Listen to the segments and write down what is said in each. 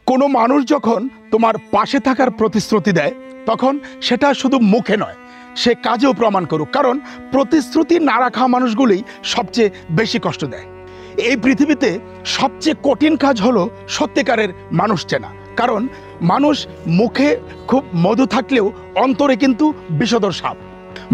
কোনো মানুষ যখন তোমার পাশে থাকার প্রতিশ্রুতি দেয় তখন সেটা শুধু মুখে নয়, সে কাজেও প্রমাণ করুক। কারণ প্রতিশ্রুতি না রাখা মানুষগুলোই সবচেয়ে বেশি কষ্ট দেয়। এই পৃথিবীতে সবচেয়ে কঠিন কাজ হলো সত্যিকারের মানুষ চেনা। কারণ মানুষ মুখে খুব মধু থাকলেও অন্তরে কিন্তু বিষধর সাপ।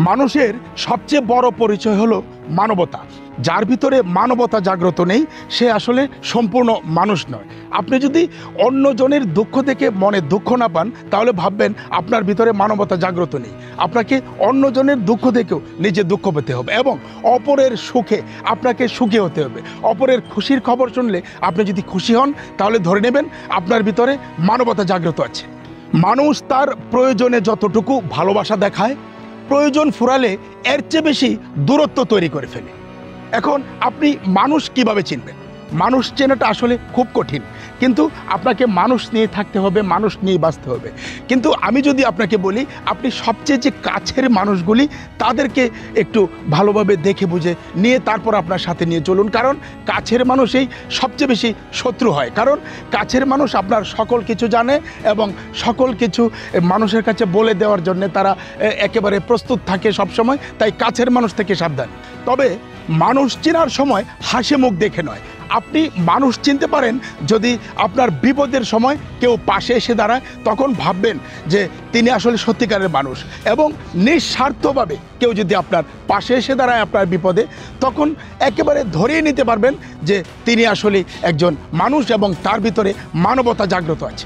মানুষের সবচেয়ে বড় পরিচয় হলো মানবতা। যার ভিতরে মানবতা জাগ্রত নেই সে আসলে সম্পূর্ণ মানুষ নয়। আপনি যদি অন্যজনের দুঃখ দেখে মনে দুঃখ না পান তাহলে ভাববেন আপনার ভিতরে মানবতা জাগ্রত নেই। আপনাকে অন্যজনের দুঃখ দেখেও নিজে দুঃখ পেতে হবে এবং অপরের সুখে আপনাকে সুখী হতে হবে। অপরের খুশির খবর শুনলে আপনি যদি খুশি হন তাহলে ধরে নেবেন আপনার ভিতরে মানবতা জাগ্রত আছে। মানুষ তার প্রয়োজনে যতটুকু ভালোবাসা দেখায়, প্রয়োজন ফুরালে এর চেয়ে বেশি দূরত্ব তৈরি করে ফেলে। এখন আপনি মানুষ কিভাবে চিনবেন? মানুষ চেনাটা আসলে খুব কঠিন, কিন্তু আপনাকে মানুষ নিয়ে থাকতে হবে, মানুষ নিয়ে বাঁচতে হবে। কিন্তু আমি যদি আপনাকে বলি, আপনি সবচেয়ে যে কাছের মানুষগুলি তাদেরকে একটু ভালোভাবে দেখে বুঝে নিয়ে তারপর আপনার সাথে নিয়ে চলুন। কারণ কাছের মানুষই সবচেয়ে বেশি শত্রু হয়। কারণ কাছের মানুষ আপনার সকল কিছু জানে এবং সকল কিছু মানুষের কাছে বলে দেওয়ার জন্য তারা একেবারে প্রস্তুত থাকে সবসময়। তাই কাছের মানুষ থেকে সাবধান। তবে মানুষ চেনার সময় হাসি মুখ দেখে নয়। আপনি মানুষ চিনতে পারেন যদি আপনার বিপদের সময় কেউ পাশে এসে দাঁড়ায়, তখন ভাববেন যে তিনি আসলে সত্যিকারের মানুষ। এবং নিঃস্বার্থভাবে কেউ যদি আপনার পাশে এসে দাঁড়ায় আপনার বিপদে, তখন একেবারে ধরিয়ে নিতে পারবেন যে তিনি আসলে একজন মানুষ এবং তার ভিতরে মানবতা জাগ্রত আছে।